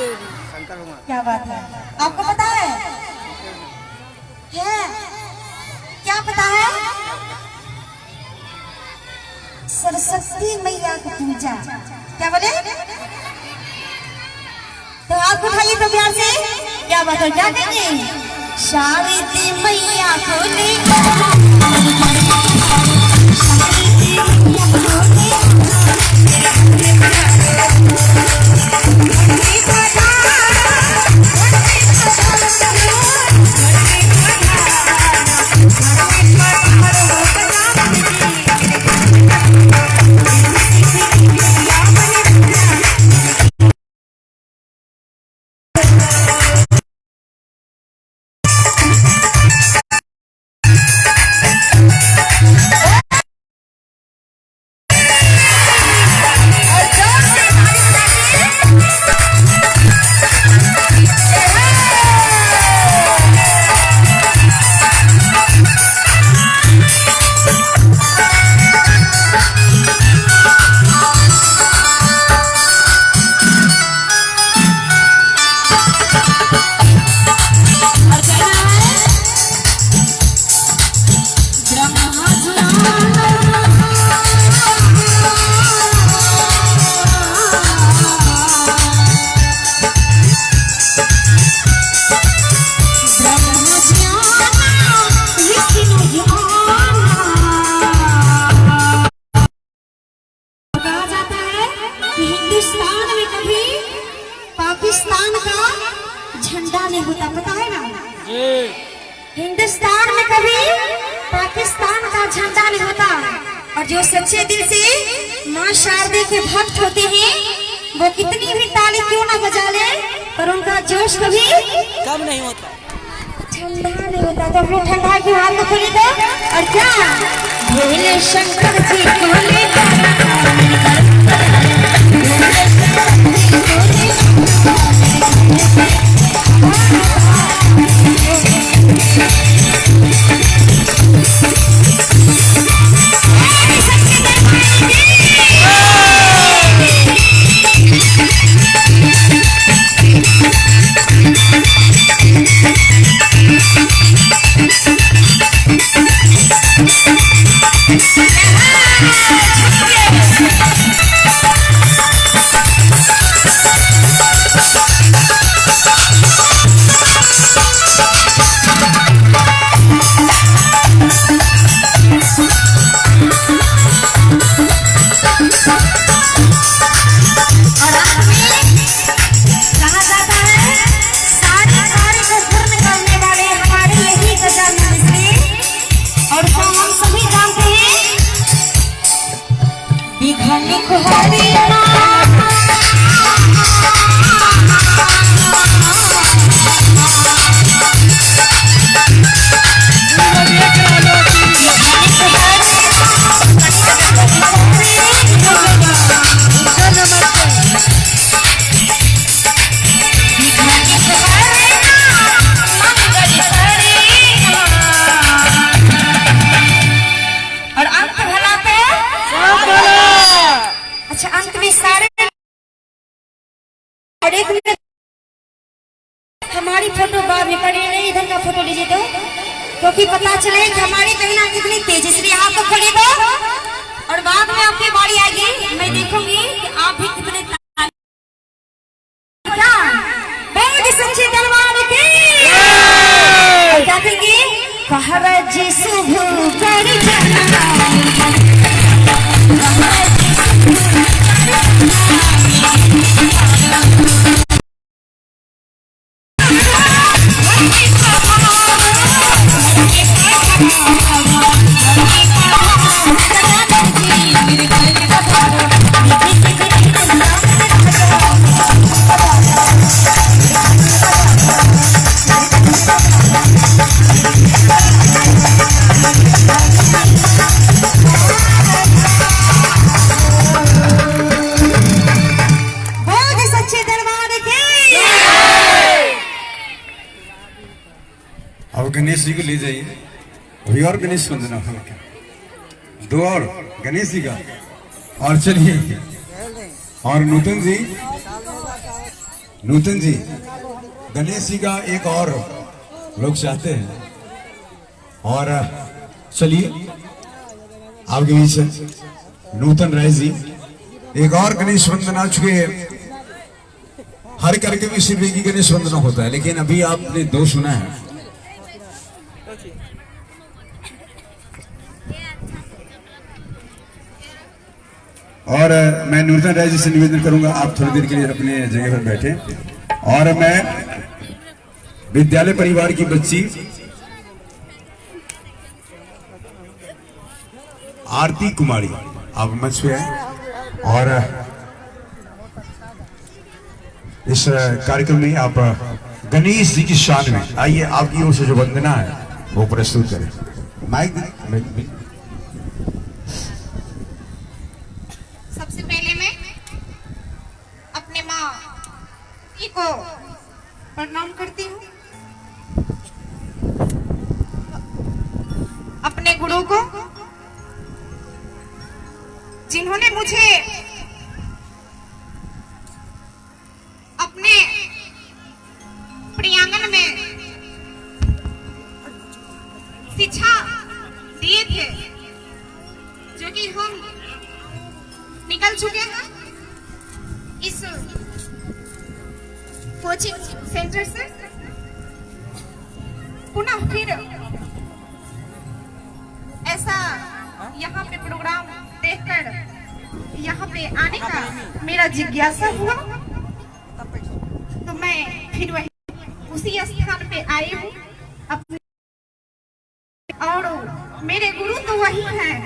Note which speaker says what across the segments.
Speaker 1: क्या बात है, आपको पता है? क्या पता है? सरस्वती मैया की पूजा। क्या बोले? तो आप उठाइए तो प्यार से। क्या बात है, क्या कहेंगे? शारदी मैया को पाकिस्तान का झंडा नहीं होता, पता है ना? हिंदुस्तान में कभी पाकिस्तान का झंडा नहीं होता। और जो सच्चे दिल से माँ शारदा के भक्त होते हैं वो कितनी भी ताली क्यों ना बजा ले, पर उनका जोश कभी
Speaker 2: कम नहीं होता,
Speaker 1: ठंडा नहीं होता। तो अपनी ठंडा की हाथ में खोली दो। और क्या भोले शंकर जी भोले हमारी फोटो बाद में पड़े नहीं, इधर का फोटो लीजिए तो, क्योंकि पता चले कि हमारी बहना कितनी तेज, इसलिए आप तो खड़े दो और बाद में आपकी बारी आएगी, मैं देखूंगी कि आप भी कितने बहुत सच्ची दरबार की क्या कहेंगे? कहर जी शुभ
Speaker 3: गणेश जी को ले जाइए, अभी और गणेश वंदना दो और गणेश जी का। और चलिए और नूतन जी नूतन जी, गणेश जी का एक और लोग चाहते हैं, और चलिए आपके बीच नूतन राय जी एक और गणेश वंदना। चुके हर करके भी सिर्फ एक ही गणेश वंदना होता है, लेकिन अभी आपने दो सुना है। और मैं नूतन राय जी से निवेदन करूंगा, आप थोड़ी देर के लिए अपने जगह पर बैठे। और मैं विद्यालय परिवार की बच्ची आरती कुमारी, आप मंच पे हैं और इस कार्यक्रम में आप गणेश जी की शान में आइए, आपकी ओर से जो वंदना है वो प्रस्तुत करें। माइक
Speaker 1: सबसे पहले मैं अपने माँ को प्रणाम करती हूँ, अपने गुरु को जिन्होंने मुझे अपने प्रियांगन में शिक्षा दिए थे, जो कि हम निकल चुके हैं इस कोचिंग सेंटर से। पुनः फिर ऐसा यहाँ पे प्रोग्राम देखकर यहाँ पे आने का मेरा जिज्ञासा हुआ, तो मैं फिर वही उसी स्थान पे आई हूँ अपने, और मेरे गुरु तो वही हैं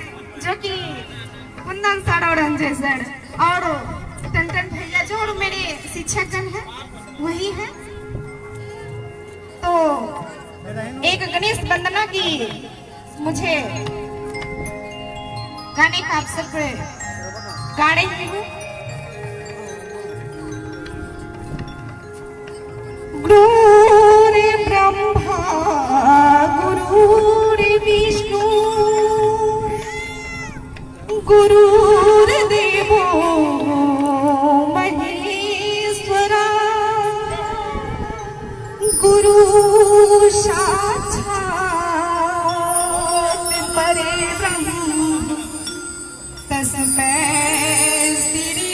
Speaker 1: जो कि कुंदन सर और अंजय सर और टन भैया जो और मेरे शिक्षकगण हैं वही हैं। तो एक गणेश वंदना की मुझे गाने का अवसर पे गा रही हूँ। गुरुर् ब्रह्मा गुरुर् विष्णु गुरुर्देवो महेश्वरा गुरु साक्षात् परब्रह्म तस्मै श्री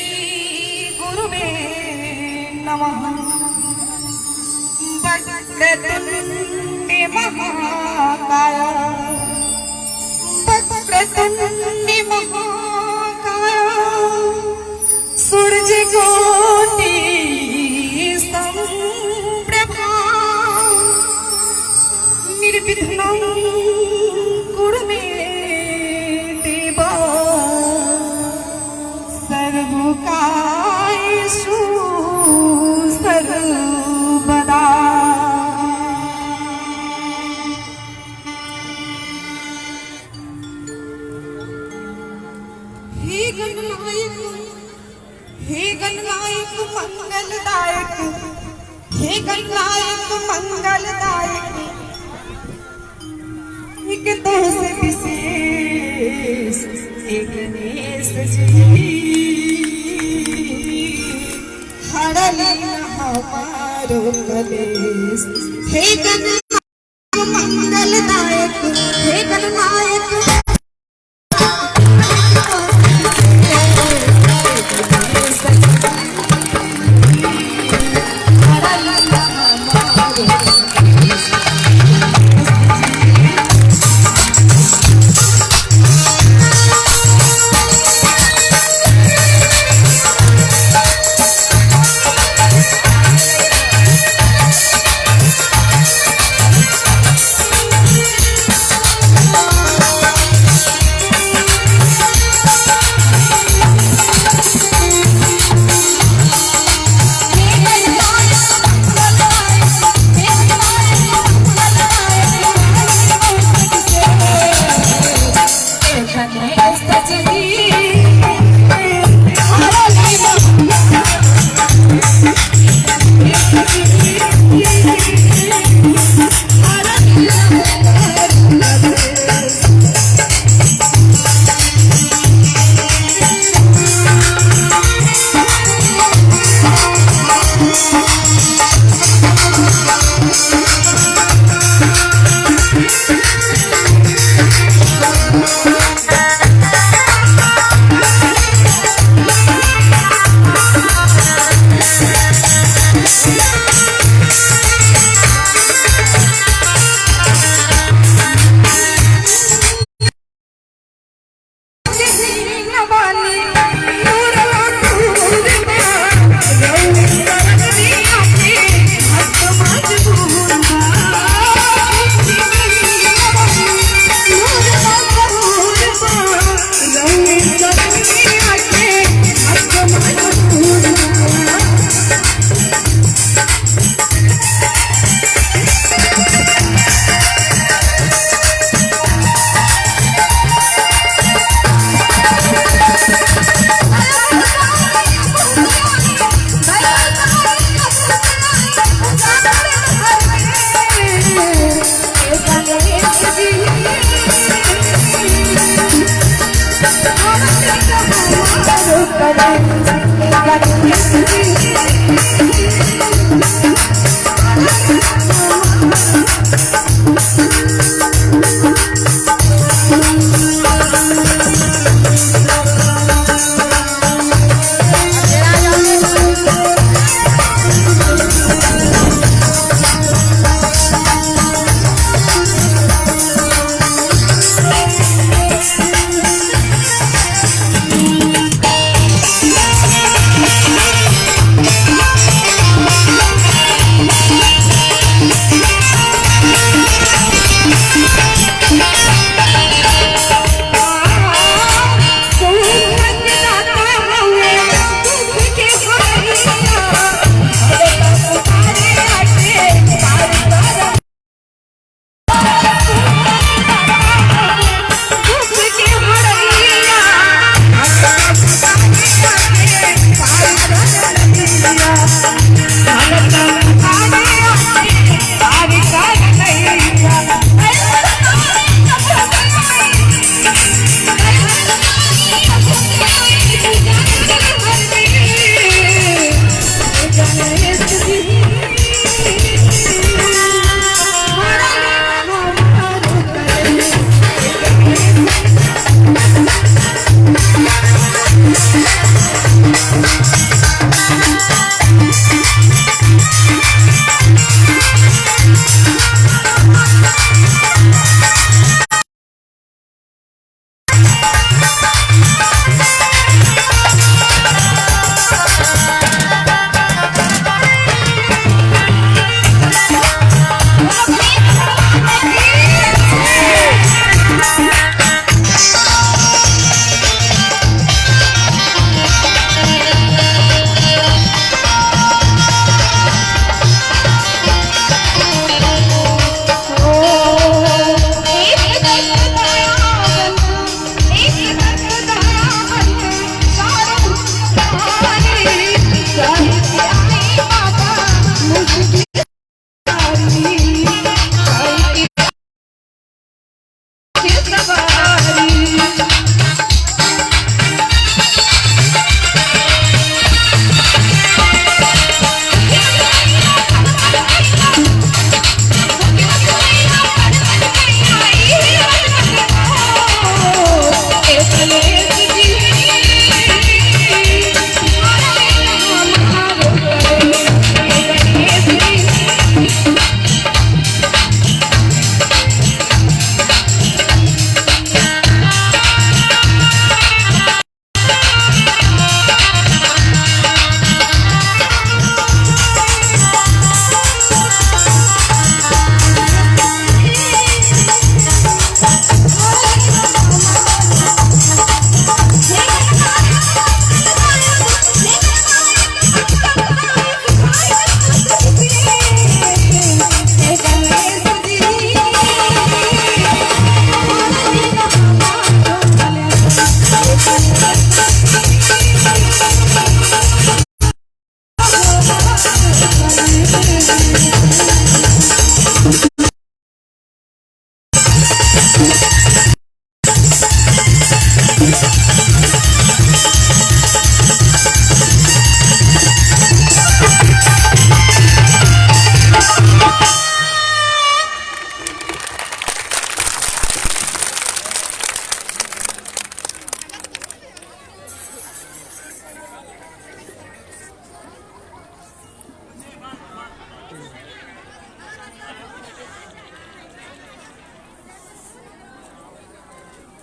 Speaker 1: गुरुवे नमः। वक्रतुंड महाकाय वक्रतुंड महाकाय सूर्यकोटि समप्रभा निर्विघ्नं कुरु मे देव सर्वकार्येषु सर्वदा। हे गणनायक मंगलदायक, हे गणनायक मंगलदायक, एक दोष विशेष एक गणेश जी हरली हमारो कलेश। हे गणनायक मंगलदायक, हे गणनायक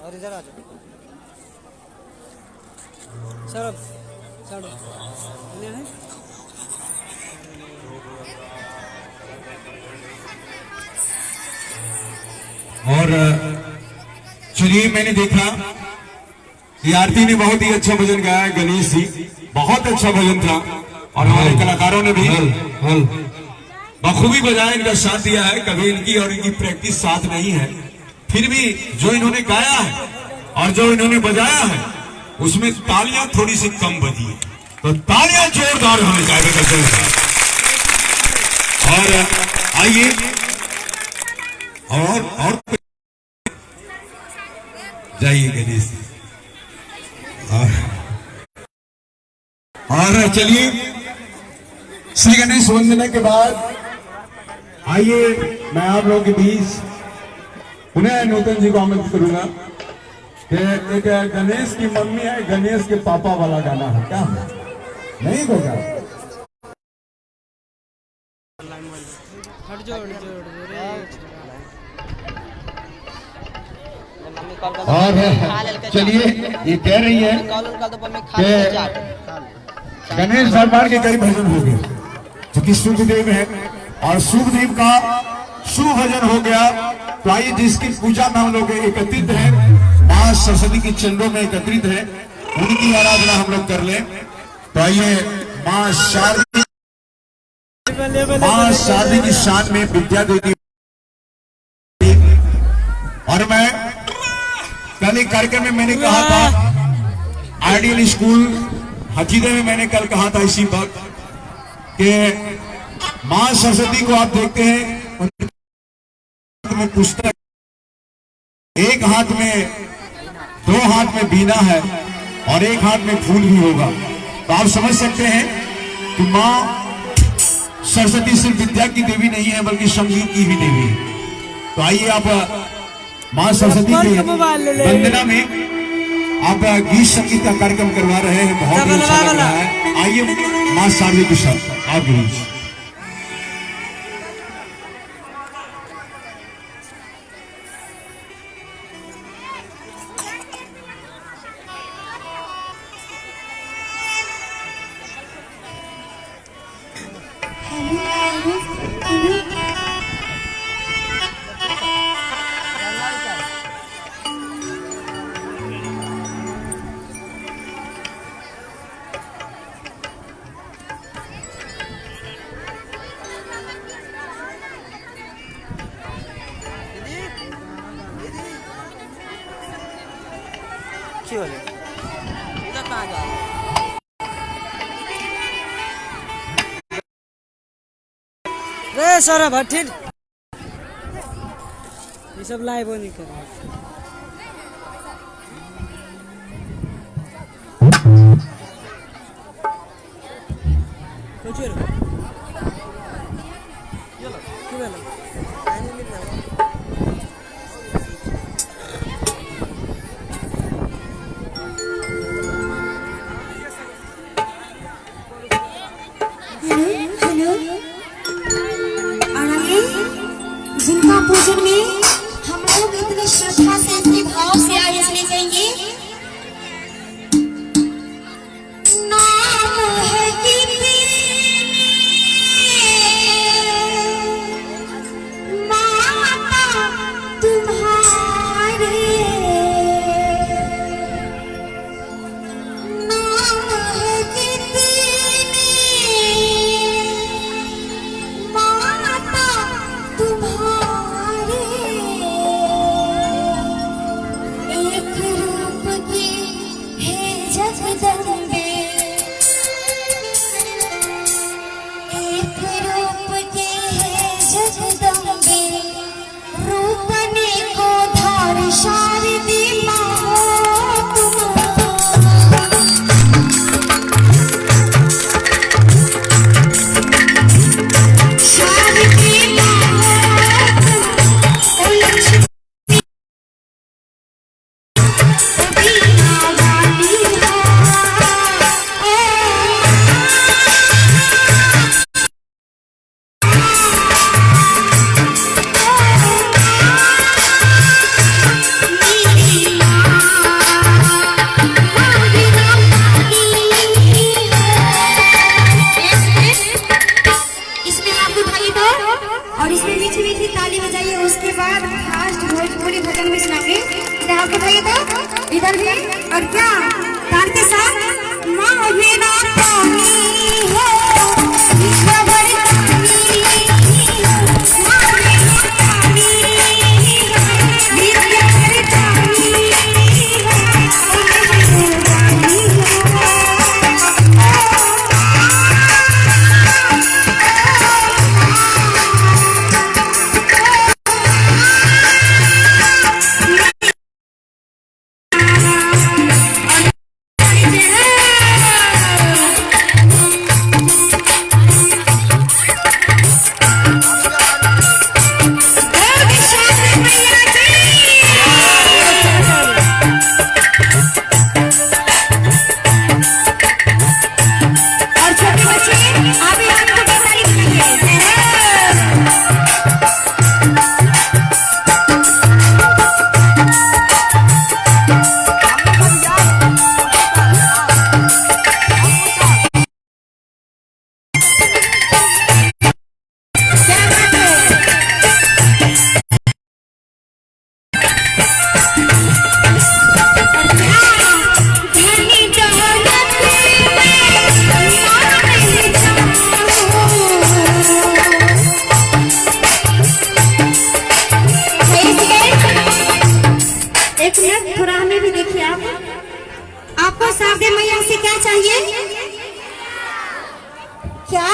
Speaker 2: और इधर आ जाओ सर सर है
Speaker 3: और चलिए मैंने देखा कि आरती ने बहुत ही अच्छा भजन गाया है, गणेश जी बहुत अच्छा भजन था और हमारे कलाकारों ने भी बखूबी बजाय इनका साथ दिया है। कभी इनकी और इनकी प्रैक्टिस साथ नहीं है, फिर भी जो इन्होंने गाया है और जो इन्होंने बजाया है उसमें तालियां थोड़ी सी कम बजी है, तो तालियां जोरदार होनी चाहिए। और आइए और जाइए गणेश। चलिए श्री गणेश वंदना के बाद आइए मैं आप लोगों के बीच पुनः नूतन जी को आमंत्रित करूंगा कि एक गणेश की मम्मी है गणेश के पापा वाला गाना है क्या नहीं होगा।
Speaker 2: हट जो रे
Speaker 3: और चलिए ये कह रही है कि गणेश दरबार के कई भजन हो गए जो कि सुखदेव है और सुखदेव का शुभ भजन हो गया। तो आइए जिसकी पूजा में हम लोग एकत्रित हैं मां सरस्वती की चरणों में एकत्रित है उनकी आराधना हम लोग कर लें। तो आइए मां शारदी की शान में विद्या देवी। और मैं कल एक कार्यक्रम में मैंने कहा था आइडियल स्कूल हथीदे में मैंने कल कहा था इसी वक्त कि मां सरस्वती को आप देखते हैं में पुस्तक एक हाथ में दो हाथ में बीना है और एक हाथ में फूल भी होगा। तो आप समझ सकते हैं कि मां सरस्वती सिर्फ विद्या की देवी नहीं है बल्कि संगीत की भी देवी है। तो आइए आप मां सरस्वती की वंदना में आप गीत संगीत का कार्यक्रम करवा रहे हैं बहुत ही अच्छा लग रहा है। आइए मां शारदी के साथ आप भी
Speaker 2: रे सौरभ हटिन ये सब लाइव हो नहीं कर
Speaker 1: जिनका पूजन में हम लोग इतनी श्रद्धा से इतने भाव से आए इसलिए कहेंगे नाम है कीर्ति माता तुम्हारे नाम है कीर्ति माता तुम्हारे एक रूप की है जगदम्बे एक रूप की है जगदम्बे रूपने को धार शारदी माँ तुम और इसमें मीठी मीठी ताली बजाइए। उसके बाद फास्ट भोजपुरी भजन में सुनाएंगे। इधर आपको बताइए तो इधर भी और क्या ताल के साथ माँ बिना पानी हो ईश्वर पानी माँ बिना पानी विद्या पानी चाहिए? क्या?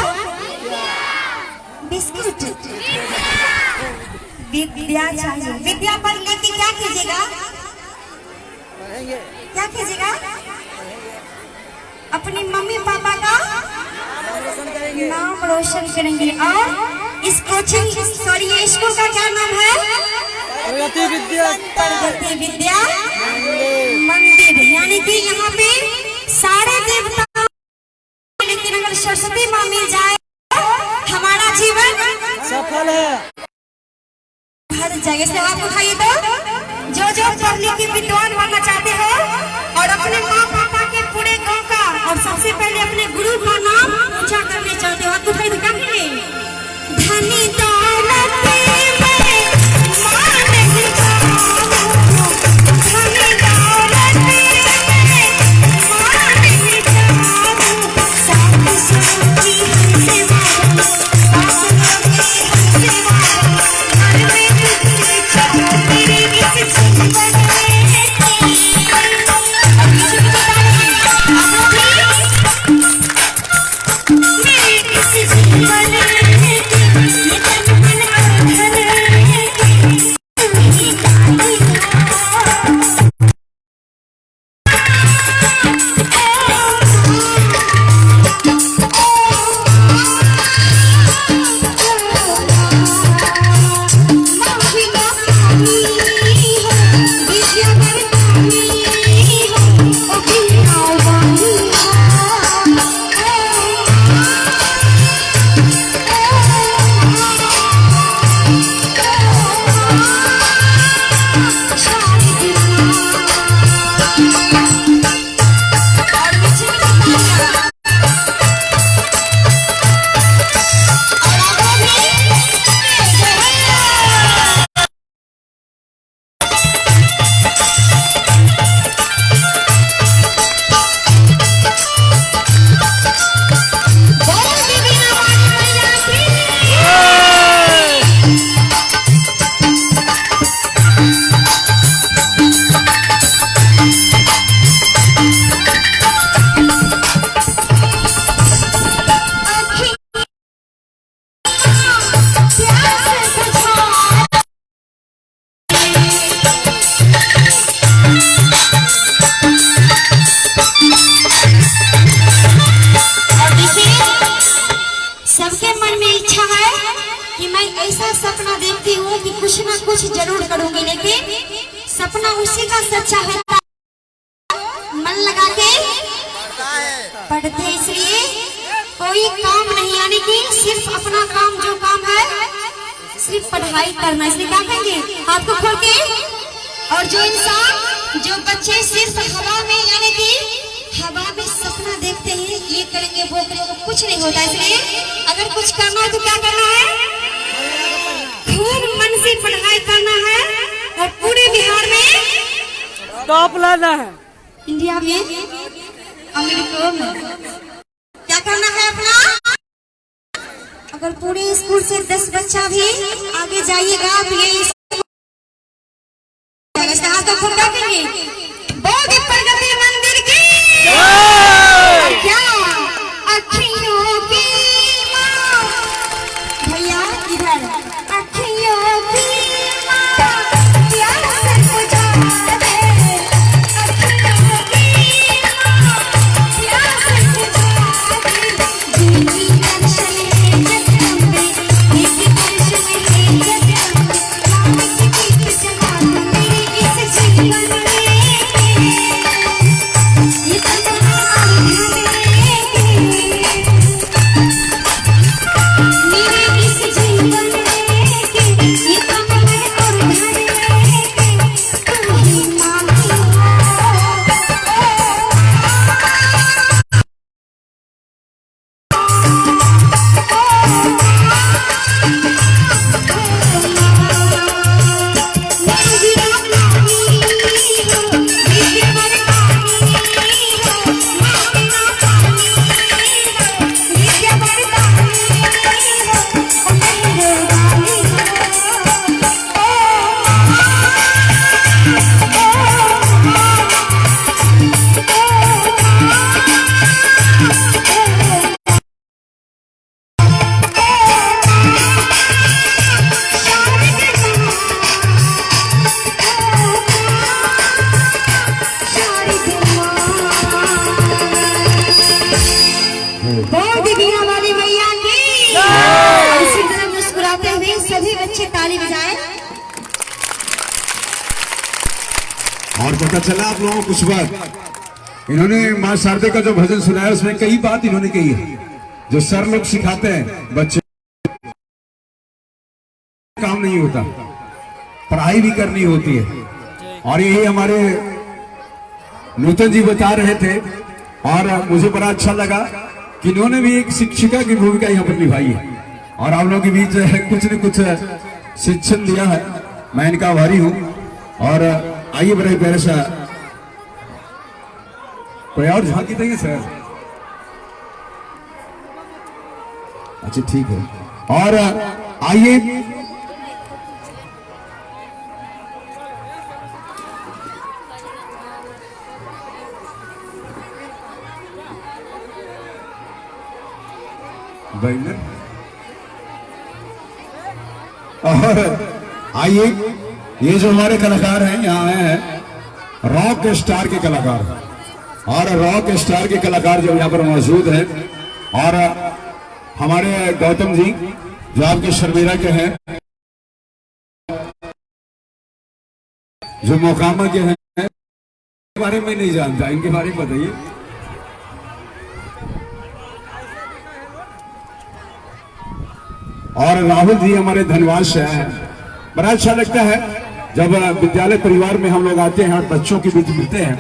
Speaker 1: बिस्कुट। विद्या चाहिए। विद्या पर लेके क्या कीजिएगा? क्या कीजिएगा? अपनी मम्मी पापा का नाम रोशन करेंगे। और इस कोचिंग ये स्कूल का क्या नाम है?
Speaker 2: प्रगति विद्या
Speaker 1: प्रगति विद्या मंदिर। यानी कि यहाँ पे सारे देवता, लेकिन अगर सरस्वती माँ मिल जाए हमारा जीवन
Speaker 2: सफल है।
Speaker 1: हर जगह से हाथ उठाइए तो जो पढ़ने के विद्वान बनना चाहते हो और अपने माँ पापा के पूरे गांव का और सबसे पहले अपने गुरु का नाम ऊंचा करने चाहते हो, हाथ उठाइए तो क्या करेंगे? धनी दौलत में मां नहीं चाहूं, धनी दौलत में मां नहीं चाहूं, साथ सोची सेवा साथ लोगे सेवा घर में तुझे चाहूं मेरे इस जीवन कुछ जरूर करूंगी, लेकिन सपना उसी का सच्चा होता मन लगा के पढ़ते, इसलिए कोई काम नहीं, यानी कि सिर्फ अपना काम जो काम है सिर्फ पढ़ाई करना। इसलिए क्या कहेंगे आपको खोल के, और जो इंसान जो बच्चे सिर्फ हवा में यानी कि हवा में सपना देखते हैं, ये करेंगे वो करेंगे, कुछ नहीं होता। इसलिए अगर कुछ करना है तो क्या करना है, खूब मन से पढ़ाई करना है और पूरे बिहार में
Speaker 2: टॉप लाना है,
Speaker 1: इंडिया में अमेरिका में क्या करना है अपना। अगर पूरे स्कूल से 10 बच्चा भी आगे जाइएगा तो ये हाथों क्या करेंगे, बौद्ध प्रगति मंदिर की क्या अखियों की माँ, भैया इधर अखियों की माँ प्यार से बुझा दे, अखियों की माँ प्यार से बुझा दे, दीदी दर्शन है जगदम्बे, दीदी दर्शन है जगदम्बे, राम की गीत चला दो मेरे इस जीवन में, ये तन्हाई मेरे इस जीवन में। बच्चे ताली बजाएं।
Speaker 3: और पता चला आप लोगों को कुछ बात, इन्होंने मां शारदे का जो भजन सुनाया उसमें कई बात इन्होंने कही है जो सर लोग सिखाते हैं बच्चे, काम नहीं होता, पढ़ाई भी करनी होती है। और यही हमारे नूतन जी बता रहे थे और मुझे बड़ा अच्छा लगा कि इन्होंने भी एक शिक्षिका की भूमिका यहाँ पर निभाई है और आप लोगों के बीच कुछ न कुछ शिक्षण दिया है। मैं इनका आभारी हूँ। और आइए बड़े प्यारे सा कोई और झांकी देंगे सर? अच्छा ठीक है। और आइए और आइए ये जो हमारे कलाकार हैं यहाँ आए हैं रॉक स्टार के कलाकार, और रॉक स्टार के कलाकार जो यहाँ पर मौजूद हैं और हमारे गौतम जी जो आपके शर्मिला के हैं, जो मोकामा के हैं, इनके बारे में नहीं जानता, इनके बारे में बताइए। और राहुल जी हमारे धनबाद से हैं। बड़ा अच्छा लगता है जब विद्यालय परिवार में हम लोग आते हैं और बच्चों के बीच मिलते हैं।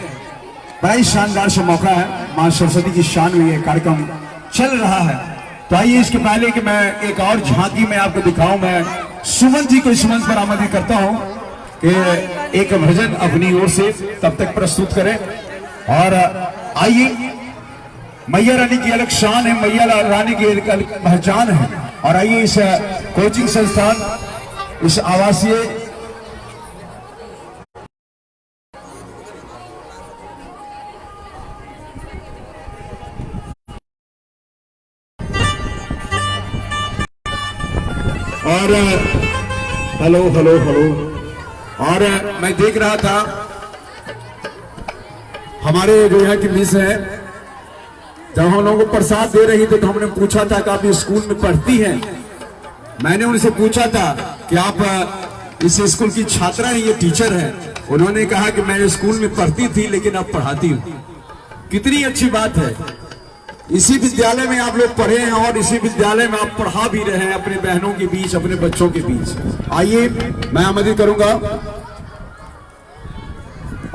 Speaker 3: बड़ा ही शानदार सा मौका है, मां सरस्वती की शान में ये कार्यक्रम चल रहा है। तो आइए इसके पहले कि मैं एक और झांकी में आपको दिखाऊं, मैं सुमन जी को इस मंच पर आमंत्रित करता हूं कि एक भजन अपनी ओर से तब तक प्रस्तुत करें। और आइए, मैया रानी की अलग शान है, मैया रानी की एक अलग पहचान है। और आइए इस कोचिंग संस्थान, इस आवासीय और हेलो हेलो हेलो। और मैं देख रहा था हमारे जो यहाँ की मिस है, जब हम लोगों को प्रसाद दे रही थी तो हमने पूछा था कि आप इस स्कूल में पढ़ती हैं। मैंने उनसे पूछा था कि आप इस स्कूल की छात्रा हैं, ये टीचर है? उन्होंने कहा कि मैं स्कूल में पढ़ती थी लेकिन अब पढ़ाती हूँ। कितनी अच्छी बात है, इसी विद्यालय में आप लोग पढ़े हैं और इसी विद्यालय में आप पढ़ा भी रहे हैं अपने बहनों के बीच, अपने बच्चों के बीच। आइए मैं आमंत्रित करूंगा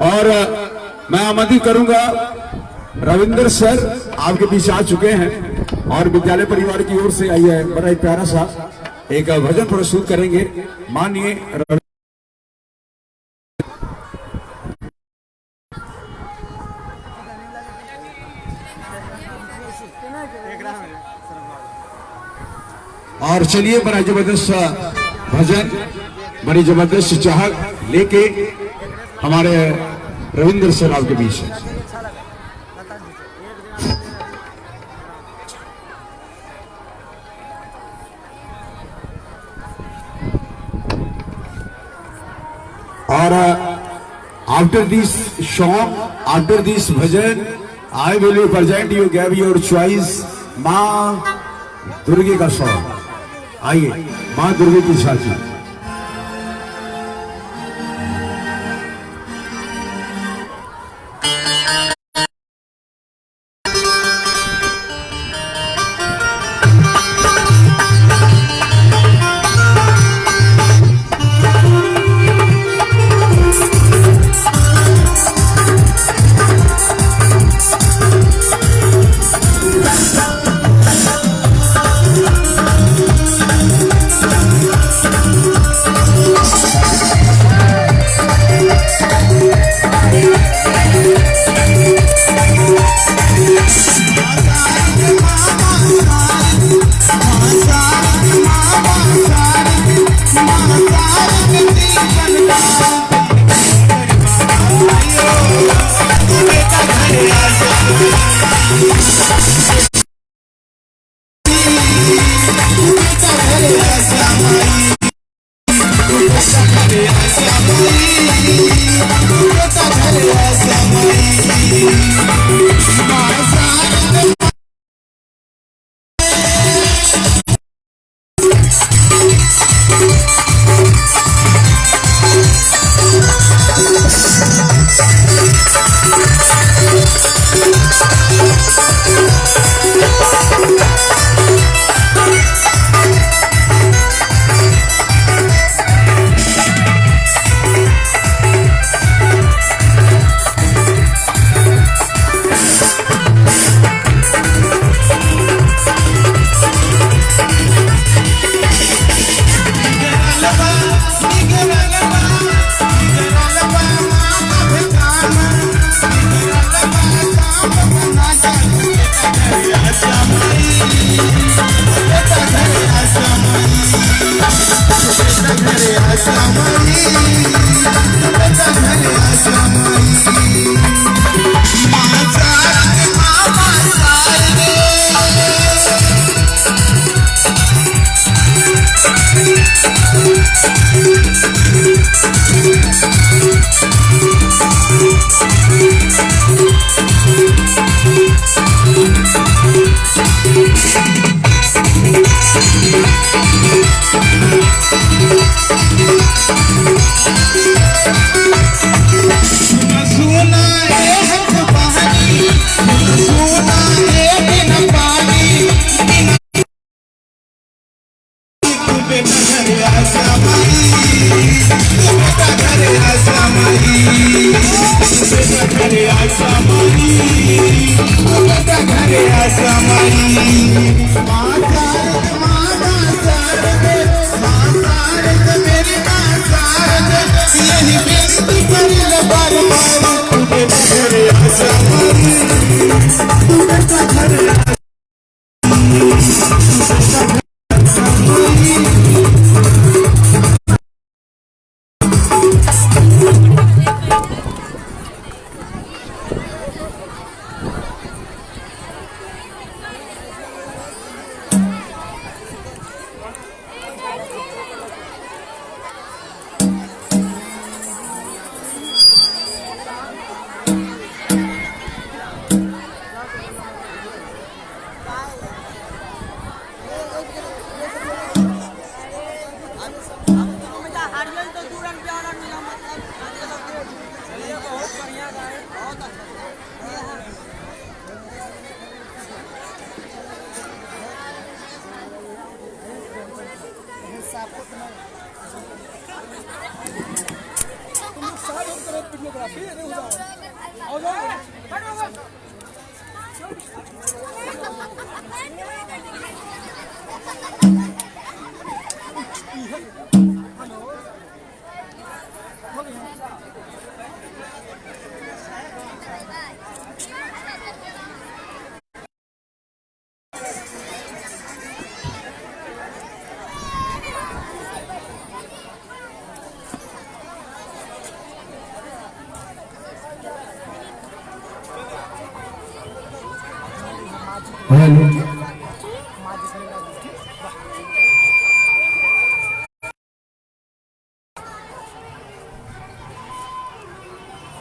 Speaker 3: और मैं आमंत्रित करूंगा रविंद्र सर, आपके बीच आ चुके हैं और विद्यालय परिवार की ओर से आइए बड़ा ही प्यारा सा एक भजन प्रस्तुत करेंगे। माननीय और चलिए बड़ा जबरदस्त भजन, बड़ी जबरदस्त चाहत लेके हमारे रविंद्र सर आपके बीच है। और after this song, after this bhajan, I will present you, give your choice मां दुर्गे का सॉन्ग। आइए मां दुर्गे की झांकी।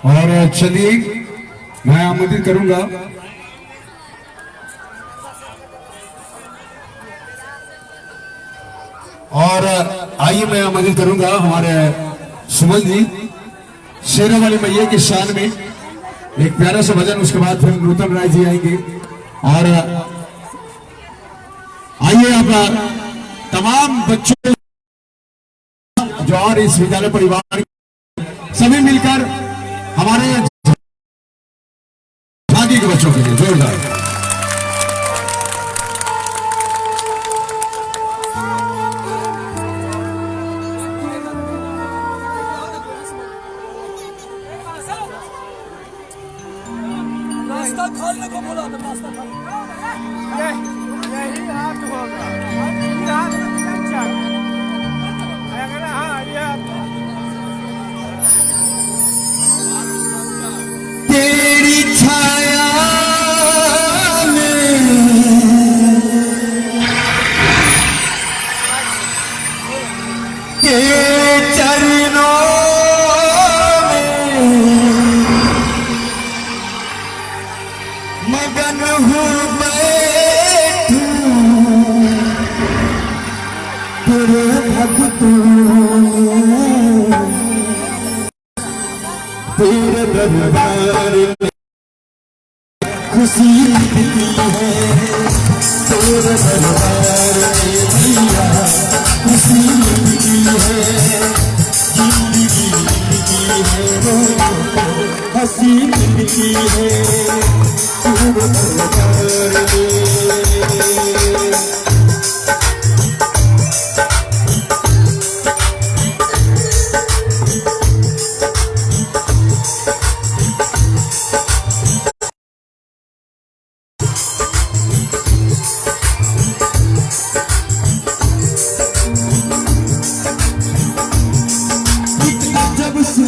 Speaker 3: और चलिए मैं आमंत्रित करूंगा और आइए मैं आमंत्रित करूंगा हमारे सुमन जी शेरों वाली मैया की शान में एक प्यारा सा भजन, उसके बाद फिर नूतन राय जी आएंगे। और आइए आप तमाम बच्चों जो और इस विद्यालय परिवार सभी मिलकर हमारे झांकी के बच्चों के लिए जोरदार
Speaker 2: नाश्ता खोलने को बोला तो नाश्ता यही हाथ होगा हाथ में अगर हाँ ये
Speaker 3: तेरी छाया में तेरे चरणों मगन हूँ बैठूं तेरे भक्तों दरबार में खुशी मिलती है, तेरे दरबार में मैया खुशी मिलती है, जिंदगी मिलती है, हंसी मिलती है, तेरे दरबार में।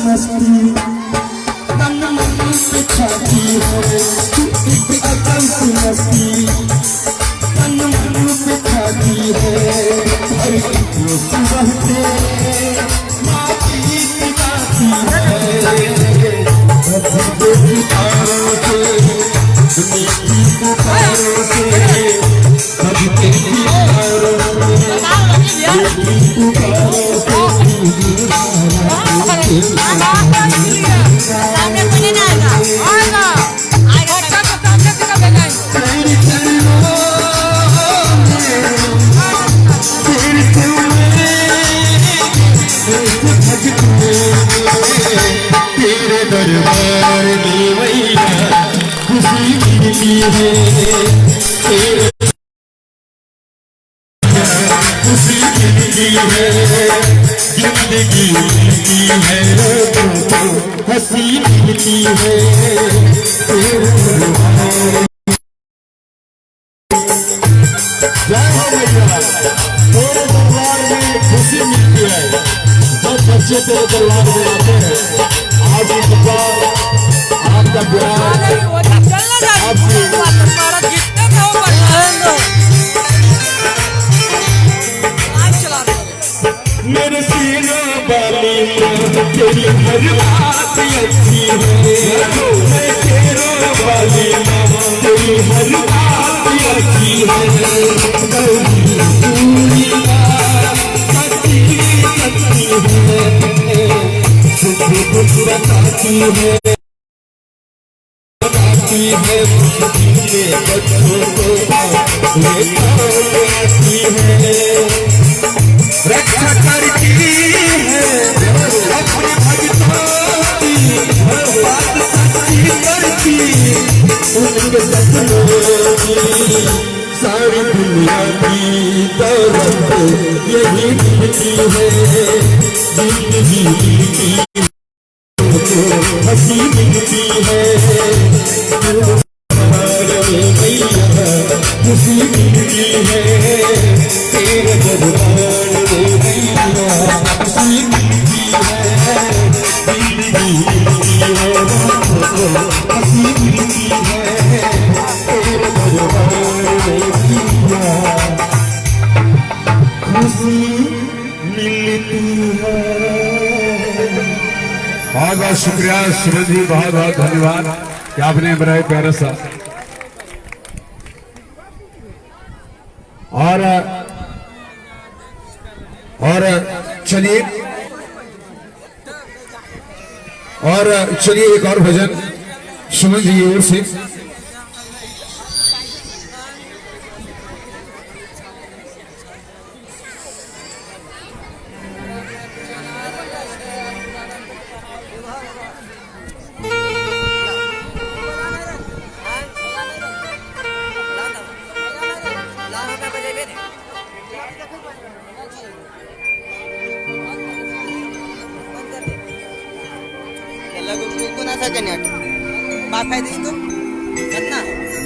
Speaker 3: मस्ती मन मन पे छाती है, एक अकल सी मस्ती मन मन पे छाती है, हर एक सुबह से माँ की गाती है, धरती के सितारों से दुनिया की पुकारों से सभी के सितारों से पुकारों से
Speaker 1: सामने कोई नहीं आएगा, आएगा तो सामने से कब
Speaker 3: तेरे दरबार में मैया खुशी मिलती है, तेरे खुशी मिलती है, जिंदगी मिलती है, हंसी मिलती है, तेरे दरबार। जय हो मैया, तेरे दरबार में खुशी मिलती है, जब बच्चे तेरे दरबार में आते हैं, आपकी कृपा आपका प्यार आपकी मेरे सीनों वाली तेरी हर बात अच्छी है, मैं तेरों वाली तेरी हर बात अच्छी है, पूरी सच्ची सच्ची है, सुख दुख बताती है, बताती है, मुझे बच्चों को लेती है, रक्षा करती है अपने भक्तों की, हर बात सच्ची करती, उनके सपनों की सारी दुनिया की दौलत यही मिलती है, जिंदगी मिलती है, हंसी मिलती है, मैया खुशी मिलती है, तेरे दरबार में मैया खुशी मिलती है, जिंदगी मिलती है, हंसी मिलती है, तेरे दरबार में मैया खुशी मिलती है। बहुत बहुत शुक्रिया सुमन जी, बहुत बहुत धन्यवाद कि आपने बनाए प्यारा सा। चलिए एक और भजन सुमन जी की ओर से।
Speaker 4: कोणाचा कन्याट बाप आहे तू